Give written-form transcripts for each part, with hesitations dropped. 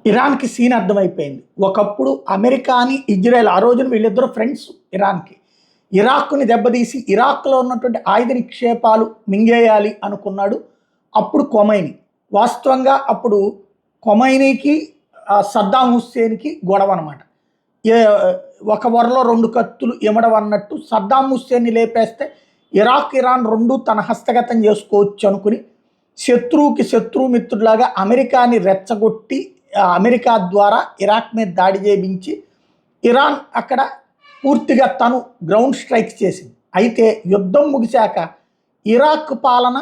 ఇరాన్కి scene అర్థమైపోయింది. ఒకప్పుడు అమెరికాని Israel, ఆ రోజున వీళ్ళిద్దరూ ఫ్రెండ్స్. ఇరాన్కి ఇరాక్ని దెబ్బతీసి ఇరాక్లో ఉన్నటువంటి ఆయుధ నిక్షేపాలు మింగేయాలి అనుకున్నాడు అప్పుడు కొమైనీ. వాస్తవంగా అప్పుడు కొమైనీకి సద్దాం హుస్సేన్కి గొడవ అనమాట. ఏ ఒక వరలో రెండు కత్తులు ఇమడం అన్నట్టు సద్దాం హుస్సేన్ని లేపేస్తే ఇరాక్ ఇరాన్ రెండు తన హస్తగతం చేసుకోవచ్చు అనుకుని శత్రువుకి శత్రుమిత్రులాగా అమెరికాని రెచ్చగొట్టి అమెరికా ద్వారా ఇరాక్ మీద దాడి చేయించి ఇరాన్ అక్కడ పూర్తిగా తను గ్రౌండ్ స్ట్రైక్స్ చేసింది. అయితే యుద్ధం ముగిశాక ఇరాక్ పాలన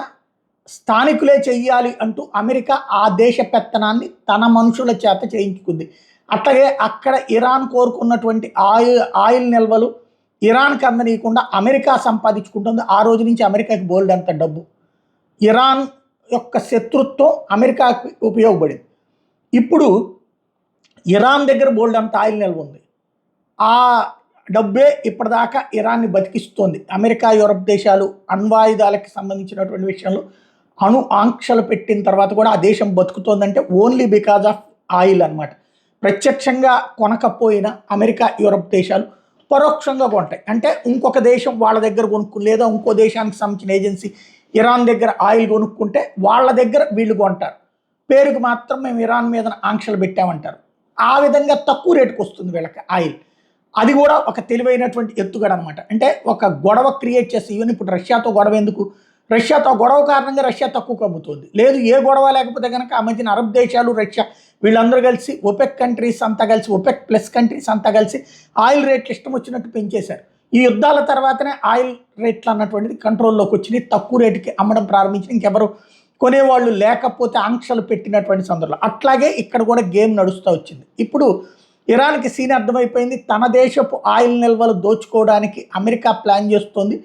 స్థానికులే చెయ్యాలి అంటూ అమెరికా ఆ దేశ పెత్తనాన్ని తన మనుషుల చేత చేయించుకుంది. అట్లాగే అక్కడ ఇరాన్ కోరుకున్నటువంటి ఆయిల్ నిల్వలు ఇరాన్కి అందనీయకుండా అమెరికా సంపాదించుకుంటుంది. ఆ రోజు నుంచి అమెరికాకి బోల్డ్ అంత డబ్బు. ఇరాన్ యొక్క శత్రుత్వం అమెరికాకి ఉపయోగపడింది. ఇప్పుడు ఇరాన్ దగ్గర బోల్డ్ అంత ఆయిల్ నిల్వ ఉంది. ఆ డబ్బే ఇప్పటిదాకా ఇరాన్ని బతికిస్తోంది. అమెరికా, యూరప్ దేశాలు అణ్వాయుధాలకు సంబంధించినటువంటి విషయంలో ఆంక్షలు పెట్టిన తర్వాత కూడా ఆ దేశం బతుకుతోందంటే ఓన్లీ బికాజ్ ఆఫ్ ఆయిల్ అనమాట. ప్రత్యక్షంగా కొనకపోయినా అమెరికా, యూరప్ దేశాలు పరోక్షంగా కొంటాయి. అంటే ఇంకొక దేశం వాళ్ళ దగ్గర కొనుక్కు లేదా ఇంకో దేశానికి సంబంధించిన ఏజెన్సీ ఇరాన్ దగ్గర ఆయిల్ కొనుక్కుంటే వాళ్ళ దగ్గర వీళ్ళు కొంటారు. పేరుకు మాత్రం మేము ఇరాన్ మీద ఆంక్షలు పెట్టామంటారు. ఆ విధంగా తక్కువ రేటుకు వస్తుంది వీళ్ళకి ఆయిల్. అది కూడా ఒక తెలివైనటువంటి ఎత్తుగడ అనమాట. అంటే ఒక గొడవ క్రియేట్ చేసి, ఈవెన్ ఇప్పుడు రష్యాతో గొడవ ఎందుకు, రష్యాతో గొడవ కారణంగా రష్యా తక్కువ అమ్ముతుంది. లేదు ఏ గొడవ లేకపోతే కనుక ఆ మధ్యన అరబ్ దేశాలు, రష్యా వీళ్ళందరూ కలిసి ఒపెక్ కంట్రీస్ అంతా కలిసి, ఒపెక్ ప్లస్ కంట్రీస్ అంతా కలిసి ఆయిల్ రేట్లు ఇష్టం వచ్చినట్టు పెంచేశారు. ఈ యుద్ధాల తర్వాతనే ఆయిల్ రేట్లు అన్నటువంటిది కంట్రోల్లోకి వచ్చినాయి. తక్కువ రేటుకి అమ్మడం ప్రారంభించి ఇంకెవరు కొనేవాళ్ళు లేకపోతే ఆంక్షలు పెట్టినటువంటి సందర్భంలో. అట్లాగే ఇక్కడ కూడా గేమ్ నడుస్తూ వచ్చింది. ఇప్పుడు ఇరాన్కి సీన్ అర్థమైపోయింది. తన దేశపు ఆయిల్ నిల్వలు దోచుకోవడానికి అమెరికా ప్లాన్ చేస్తోంది.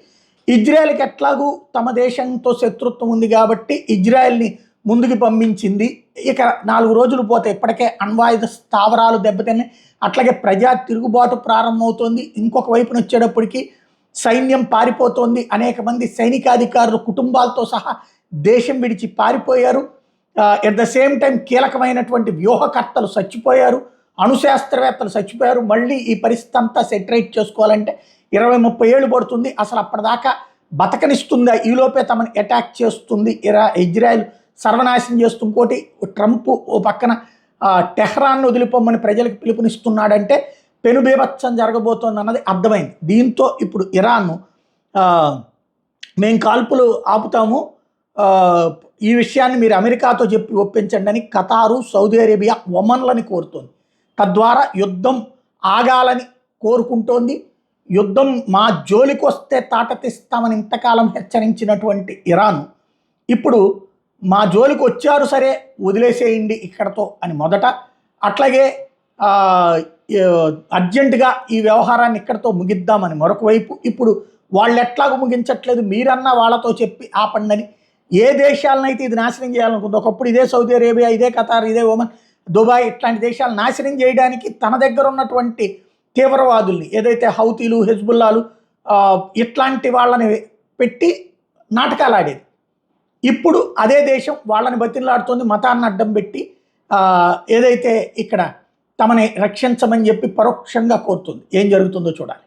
ఇజ్రాయెల్కి ఎట్లాగూ తమ దేశంతో శత్రుత్వం ఉంది కాబట్టి ఇజ్రాయెల్ని ముందుకు పంపించింది. ఇక 4 రోజులు పోతే ఇప్పటికే అణ్వాయుధ స్థావరాలు దెబ్బతిన్నాయి. అట్లాగే ప్రజా తిరుగుబాటు ప్రారంభమవుతోంది. ఇంకొక వైపున వచ్చేటప్పటికి సైన్యం పారిపోతోంది. అనేక మంది సైనికాధికారులు కుటుంబాలతో సహా దేశం విడిచి పారిపోయారు. ఎట్ ద సేమ్ టైం కీలకమైనటువంటి వ్యూహకర్తలు చచ్చిపోయారు, అణుశాస్త్రవేత్తలు చచ్చిపోయారు. మళ్ళీ ఈ పరిస్థితి అంతా సెటరేట్ చేసుకోవాలంటే 20-30 ఏళ్ళు పడుతుంది. అసలు అప్పటిదాకా బతకనిస్తుందా, ఈలోపే తమని అటాక్ చేస్తుంది ఇజ్రాయెల్, సర్వనాశనం చేస్తూ. ఇంకోటి ట్రంప్ ఓ పక్కన టెహ్రాన్ని వదిలిపోమని ప్రజలకు పిలుపునిస్తున్నాడంటే పెనుబీభత్సం జరగబోతోంది అన్నది అర్థమైంది. దీంతో ఇప్పుడు ఇరాన్ మేము కాల్పులు ఆపుతాము, ఈ విషయాన్ని మీరు అమెరికాతో చెప్పి ఒప్పించండి అని ఖతారు, సౌదీ అరేబియా, ఒమన్లని కోరుతోంది. తద్వారా యుద్ధం ఆగాలని కోరుకుంటోంది. యుద్ధం మా జోలికి వస్తే తాటతిస్తామని ఇంతకాలం హెచ్చరించినటువంటి ఇరాన్ ఇప్పుడు మా జోలికి వచ్చారు సరే వదిలేసేయండి ఇక్కడతో అని మొదట, అట్లాగే అర్జెంటుగా ఈ వ్యవహారాన్ని ఇక్కడతో ముగిద్దామని మరొక వైపు. ఇప్పుడు వాళ్ళు ఎట్లాగూ ముగించట్లేదు, మీరన్నా వాళ్ళతో చెప్పి ఆపండి. ఏ దేశాలనైతే ఇది నాశనం చేయాలనుకుందో, ఒకప్పుడు ఇదే సౌదీ అరేబియా, ఇదే ఖతార్, ఇదే ఒమన్, దుబాయ్ ఇట్లాంటి దేశాలు నాశనం చేయడానికి తన దగ్గర ఉన్నటువంటి తీవ్రవాదుల్ని, ఏదైతే హౌతీలు, హెజ్బుల్లాలు ఇట్లాంటి వాళ్ళని పెట్టి నాటకాలు ఆడేది. ఇప్పుడు అదే దేశం వాళ్ళని బతిలాడుతోంది, మతాన్ని అడ్డం పెట్టి ఏదైతే ఇక్కడ తమని రక్షించమని చెప్పి పరోక్షంగా కోరుతుంది. ఏం జరుగుతుందో చూడాలి.